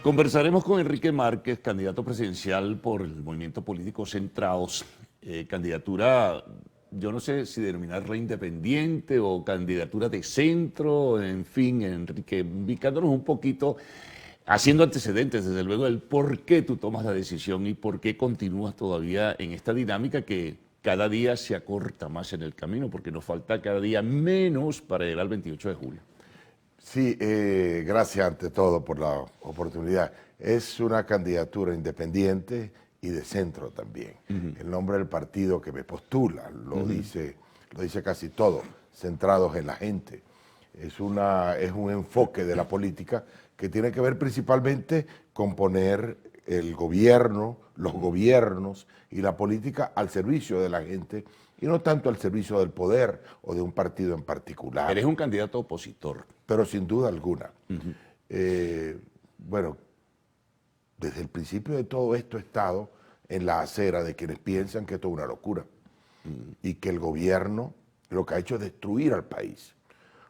Conversaremos con Enrique Márquez, candidato presidencial por el Movimiento Político Centrados, candidatura, yo no sé si denominarla independiente o candidatura de centro, en fin, Enrique, ubicándonos un poquito, haciendo antecedentes, desde luego, del por qué tú tomas la decisión y por qué continúas todavía en esta dinámica que cada día se acorta más en el camino, porque nos falta cada día menos para llegar al 28 de julio. Sí, gracias ante todo por la oportunidad. Es una candidatura independiente y de centro también. El nombre del partido que me postula lo dice casi todo, centrados en la gente. Es un enfoque de la política que tiene que ver principalmente con poner el gobierno, los gobiernos y la política al servicio de la gente y no tanto al servicio del poder o de un partido en particular. Eres un candidato opositor. Pero sin duda alguna. Bueno, desde el principio de todo esto he estado en la acera de quienes piensan que esto es una locura y que el gobierno lo que ha hecho es destruir al país.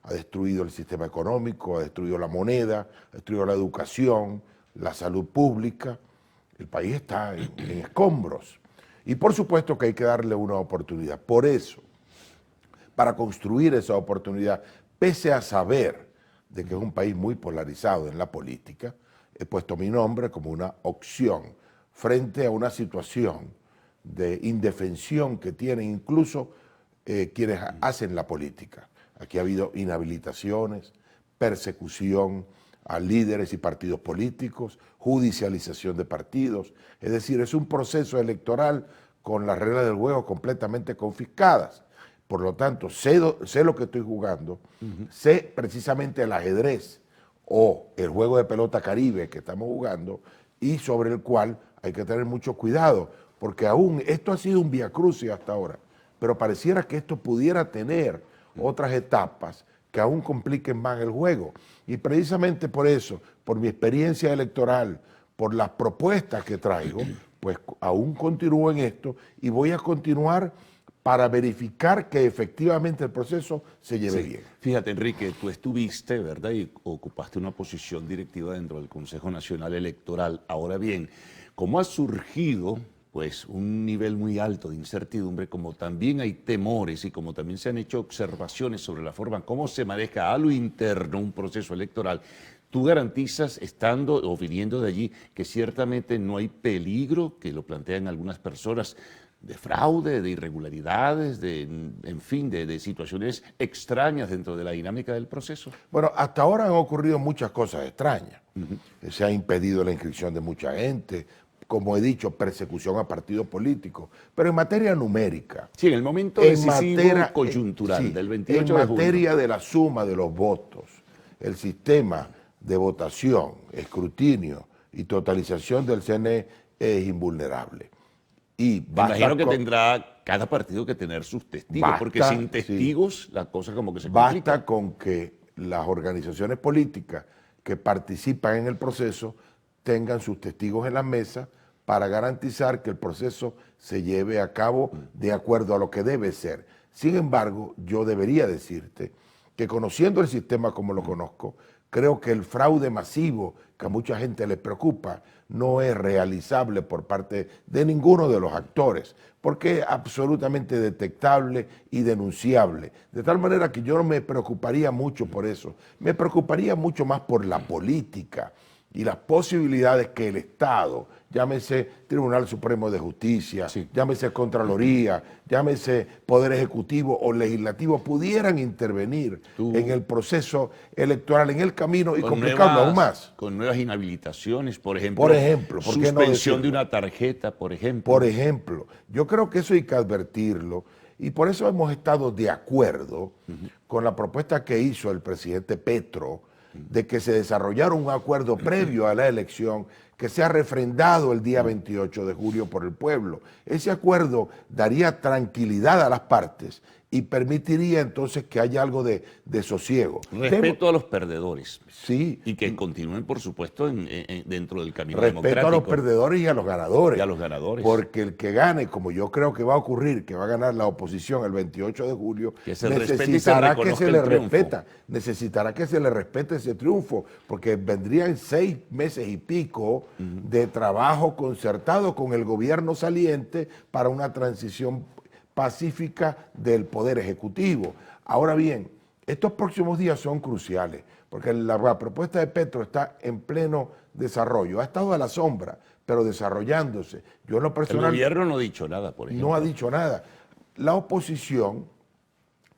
Ha destruido el sistema económico, ha destruido la moneda, ha destruido la educación, la salud pública. El país está en escombros. Y por supuesto que hay que darle una oportunidad. Por eso, para construir esa oportunidad, pese a saber de que es un país muy polarizado en la política, he puesto mi nombre como una opción frente a una situación de indefensión que tienen incluso quienes hacen la política. Aquí ha habido inhabilitaciones, persecución a líderes y partidos políticos, judicialización de partidos. Es decir, es un proceso electoral con las reglas del juego completamente confiscadas. Por lo tanto, sé lo que estoy jugando, sé precisamente el ajedrez o el juego de pelota caribe que estamos jugando y sobre el cual hay que tener mucho cuidado, porque aún esto ha sido un viacrucis hasta ahora, pero pareciera que esto pudiera tener otras etapas que aún compliquen más el juego. Y precisamente por eso, por mi experiencia electoral, por las propuestas que traigo, pues aún continúo en esto y voy a continuar para verificar que efectivamente el proceso se lleve bien. Fíjate, Enrique, tú estuviste, ¿verdad?, y ocupaste una posición directiva dentro del Consejo Nacional Electoral. Ahora bien, ¿cómo ha surgido pues un nivel muy alto de incertidumbre, como también hay temores y como también se han hecho observaciones sobre la forma cómo se maneja a lo interno un proceso electoral? ¿Tú garantizas, estando o viniendo de allí, que ciertamente no hay peligro, que lo plantean algunas personas, de fraude, de irregularidades, en fin, de situaciones extrañas dentro de la dinámica del proceso? Bueno, hasta ahora han ocurrido muchas cosas extrañas. Se ha impedido la inscripción de mucha gente, como he dicho, persecución a partidos políticos, pero en materia numérica. Sí, en el momento decisivo coyuntural del 28 de julio. En materia de la suma de los votos, el sistema de votación, escrutinio y totalización del CNE es invulnerable. Y me imagino que tendrá cada partido que tener sus testigos, porque sin testigos la cosa como que se complica. Basta con que las organizaciones políticas que participan en el proceso tengan sus testigos en la mesa para garantizar que el proceso se lleve a cabo de acuerdo a lo que debe ser. Sin embargo, yo debería decirte que conociendo el sistema como lo conozco, creo que el fraude masivo que a mucha gente le preocupa no es realizable por parte de ninguno de los actores, porque es absolutamente detectable y denunciable. De tal manera que yo no me preocuparía mucho por eso, me preocuparía mucho más por la política y las posibilidades que el Estado, llámese Tribunal Supremo de Justicia, llámese Contraloría, llámese Poder Ejecutivo o Legislativo, pudieran intervenir en el proceso electoral, en el camino y complicarlo aún más. Con nuevas inhabilitaciones, por ejemplo, suspensión de una tarjeta, por ejemplo. Por ejemplo, yo creo que eso hay que advertirlo y por eso hemos estado de acuerdo con la propuesta que hizo el presidente Petro de que se desarrollara un acuerdo previo a la elección que sea refrendado el día 28 de julio por el pueblo. Ese acuerdo daría tranquilidad a las partes y permitiría entonces que haya algo de sosiego. Respeto a los perdedores. Sí. Y que continúen, por supuesto, dentro del camino Respeto democrático. a los perdedores y a los ganadores. Y a los ganadores. Porque el que gane, como yo creo que va a ocurrir, que va a ganar la oposición el 28 de julio, necesitará que se le respeta. Necesitará que se le respete ese triunfo, porque vendrían 6 meses y pico de trabajo concertado con el gobierno saliente para una transición pacífica del Poder Ejecutivo. Ahora bien, estos próximos días son cruciales, porque la propuesta de Petro está en pleno desarrollo, ha estado a la sombra, pero desarrollándose. Yo en lo personal... El gobierno no ha dicho nada, por ejemplo. No ha dicho nada. La oposición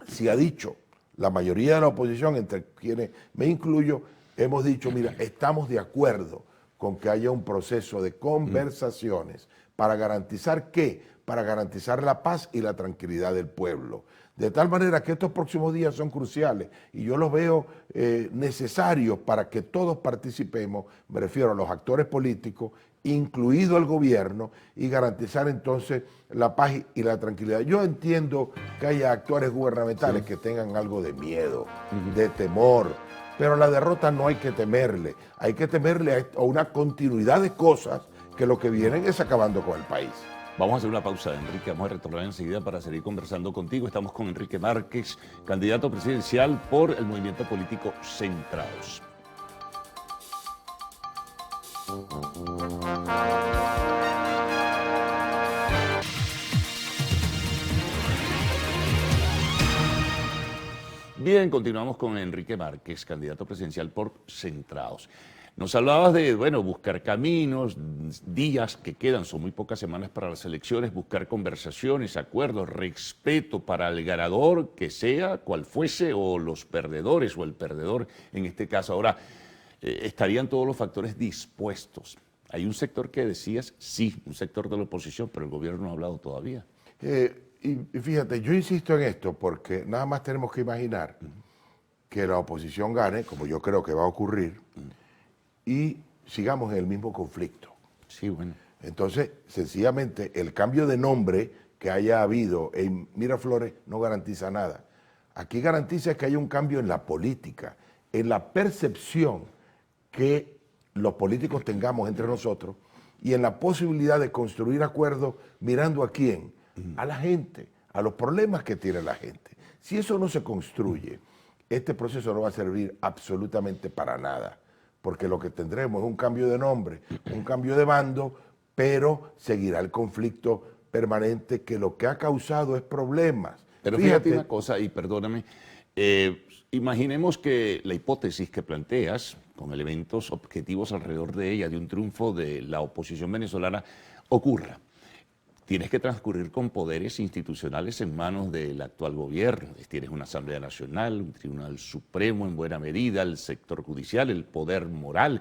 sí ha dicho, la mayoría de la oposición, entre quienes me incluyo, hemos dicho, mira, estamos de acuerdo con que haya un proceso de conversaciones para garantizar ¿qué? Para garantizar la paz y la tranquilidad del pueblo. De tal manera que estos próximos días son cruciales y yo los veo necesarios para que todos participemos, me refiero a los actores políticos, incluido el gobierno, y garantizar entonces la paz y la tranquilidad. Yo entiendo que haya actores gubernamentales que tengan algo de miedo, de temor, pero a la derrota no hay que temerle. Hay que temerle a una continuidad de cosas que lo que vienen es acabando con el país. Vamos a hacer una pausa, Enrique. Vamos a retornar enseguida para seguir conversando contigo. Estamos con Enrique Márquez, candidato presidencial por el movimiento político Centrados. Bien, continuamos con Enrique Márquez, candidato presidencial por Centrados. Nos hablabas de, bueno, buscar caminos, días que quedan, son muy pocas semanas para las elecciones, buscar conversaciones, acuerdos, respeto para el ganador, que sea cual fuese, o los perdedores, o el perdedor en este caso. Ahora, ¿estarían todos los factores dispuestos? Hay un sector que decías, sí, un sector de la oposición, pero el gobierno no ha hablado todavía. Y fíjate, yo insisto en esto porque nada más tenemos que imaginar que la oposición gane, como yo creo que va a ocurrir, y sigamos en el mismo conflicto. Sí, bueno. Entonces, sencillamente, el cambio de nombre que haya habido en Miraflores no garantiza nada. Aquí garantiza que haya un cambio en la política, en la percepción que los políticos tengamos entre nosotros y en la posibilidad de construir acuerdos mirando a quién, a la gente, a los problemas que tiene la gente. Si eso no se construye, este proceso no va a servir absolutamente para nada, porque lo que tendremos es un cambio de nombre, un cambio de bando, pero seguirá el conflicto permanente que lo que ha causado es problemas. Pero fíjate una cosa, y perdóname, imaginemos que la hipótesis que planteas, con elementos objetivos alrededor de ella, de un triunfo de la oposición venezolana, ocurra. Tienes que transcurrir con poderes institucionales en manos del actual gobierno. Tienes una Asamblea Nacional, un Tribunal Supremo en buena medida, el sector judicial, el poder moral,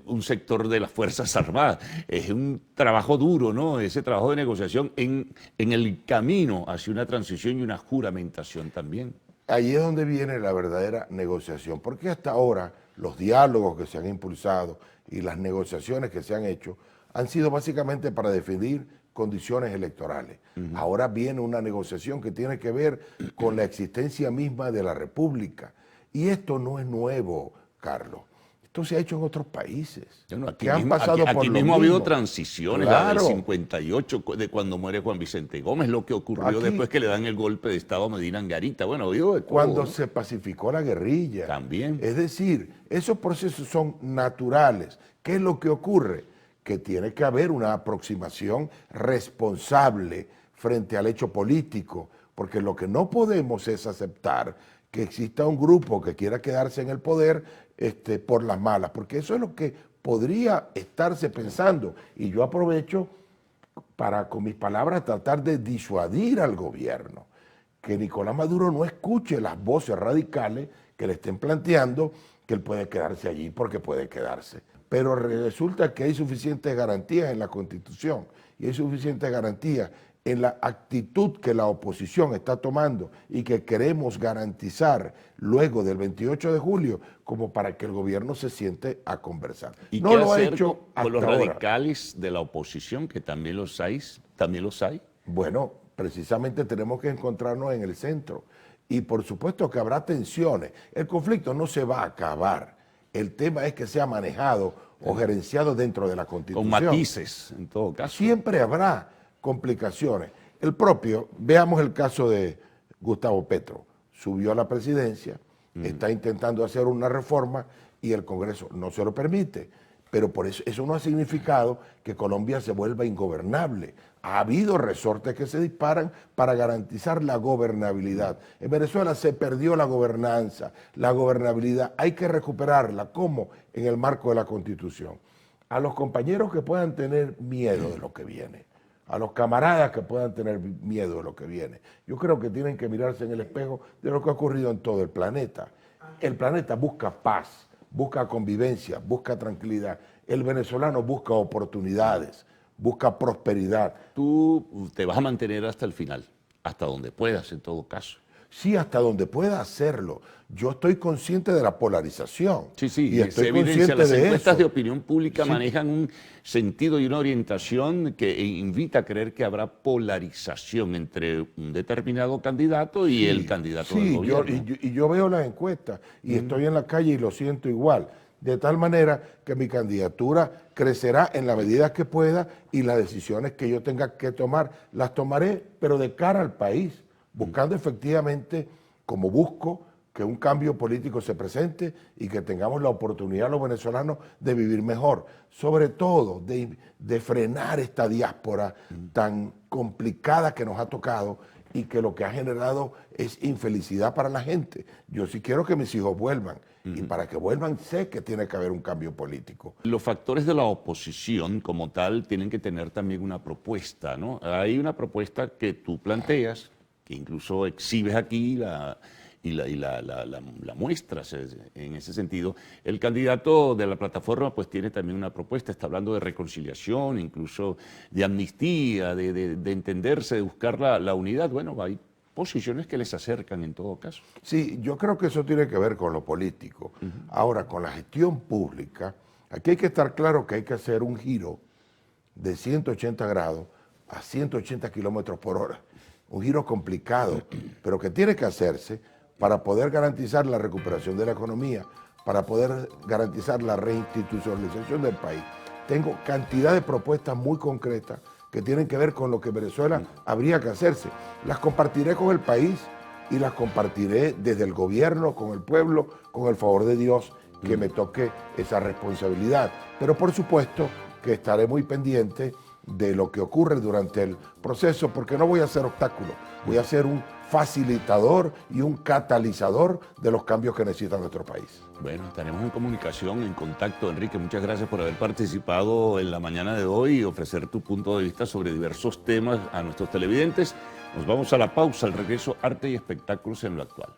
un sector de las Fuerzas Armadas. Es un trabajo duro, ¿no? Ese trabajo de negociación en el camino hacia una transición y una juramentación también. Ahí es donde viene la verdadera negociación, porque hasta ahora los diálogos que se han impulsado y las negociaciones que se han hecho han sido básicamente para definir condiciones electorales. Ahora viene una negociación que tiene que ver con la existencia misma de la República. Y esto no es nuevo, Carlos. Esto se ha hecho en otros países que han pasado por lo mismo. Aquí mismo ha habido transiciones, claro. La del 58, de cuando muere Juan Vicente Gómez, lo que ocurrió aquí, después que le dan el golpe de Estado a Medina Angarita. Bueno, digo de todo, cuando se pacificó la guerrilla. También. Es decir, esos procesos son naturales. ¿Qué es lo que ocurre? Que tiene que haber una aproximación responsable frente al hecho político, porque lo que no podemos es aceptar que exista un grupo que quiera quedarse en el poder por las malas, porque eso es lo que podría estarse pensando. Y yo aprovecho para, con mis palabras, tratar de disuadir al gobierno, que Nicolás Maduro no escuche las voces radicales que le estén planteando que él puede quedarse allí porque puede quedarse. Pero resulta que hay suficientes garantías en la Constitución y hay suficientes garantías en la actitud que la oposición está tomando y que queremos garantizar luego del 28 de julio como para que el gobierno se siente a conversar. ¿Y no qué lo ha hacer hecho con los hasta ahora. radicales de la oposición, que también los hay? ¿También los hay? Bueno, precisamente tenemos que encontrarnos en el centro. Y por supuesto que habrá tensiones. El conflicto no se va a acabar. El tema es que sea manejado o gerenciado dentro de la Constitución. Con matices, en todo caso. Siempre habrá complicaciones. Veamos el caso de Gustavo Petro. Subió a la presidencia, está intentando hacer una reforma y el Congreso no se lo permite. Pero por eso no ha significado que Colombia se vuelva ingobernable. Ha habido resortes que se disparan para garantizar la gobernabilidad. En Venezuela se perdió la gobernanza, la gobernabilidad. Hay que recuperarla. ¿Cómo? En el marco de la Constitución. A los compañeros que puedan tener miedo de lo que viene, a los camaradas que puedan tener miedo de lo que viene, yo creo que tienen que mirarse en el espejo de lo que ha ocurrido en todo el planeta. El planeta busca paz, busca convivencia, busca tranquilidad. El venezolano busca oportunidades, busca prosperidad. Tú te vas a mantener hasta el final, hasta donde puedas en todo caso. Sí, hasta donde pueda hacerlo. Yo estoy consciente de la polarización. Sí, sí, y estoy consciente las de encuestas eso. de opinión pública manejan un sentido y una orientación que invita a creer que habrá polarización entre un determinado candidato y el candidato del gobierno. Yo veo las encuestas y estoy en la calle y lo siento igual. De tal manera que mi candidatura crecerá en la medida que pueda y las decisiones que yo tenga que tomar las tomaré, pero de cara al país, buscando efectivamente, como busco, que un cambio político se presente y que tengamos la oportunidad los venezolanos de vivir mejor. Sobre todo, de frenar esta diáspora tan complicada que nos ha tocado y que lo que ha generado es infelicidad para la gente. Yo sí quiero que mis hijos vuelvan. Y para que vuelvan sé que tiene que haber un cambio político. Los factores de la oposición como tal tienen que tener también una propuesta, ¿no? Hay una propuesta que tú planteas, que incluso exhibes aquí la muestras en ese sentido. El candidato de la plataforma pues tiene también una propuesta, está hablando de reconciliación, incluso de amnistía, de entenderse, de buscar la unidad. Bueno, hay posiciones que les acercan en todo caso. Sí, yo creo que eso tiene que ver con lo político. Ahora, con la gestión pública, aquí hay que estar claro que hay que hacer un giro de 180 grados a 180 kilómetros por hora. Un giro complicado, pero que tiene que hacerse para poder garantizar la recuperación de la economía, para poder garantizar la reinstitucionalización del país. Tengo cantidad de propuestas muy concretas que tienen que ver con lo que en Venezuela habría que hacerse. Las compartiré con el país y las compartiré desde el gobierno, con el pueblo, con el favor de Dios, que me toque esa responsabilidad. Pero por supuesto que estaré muy pendiente de lo que ocurre durante el proceso, porque no voy a ser obstáculo, voy a ser un facilitador y un catalizador de los cambios que necesita nuestro país. Bueno, estaremos en comunicación, en contacto. Enrique, muchas gracias por haber participado en la mañana de hoy y ofrecer tu punto de vista sobre diversos temas a nuestros televidentes. Nos vamos a la pausa, al regreso, arte y espectáculos en lo actual.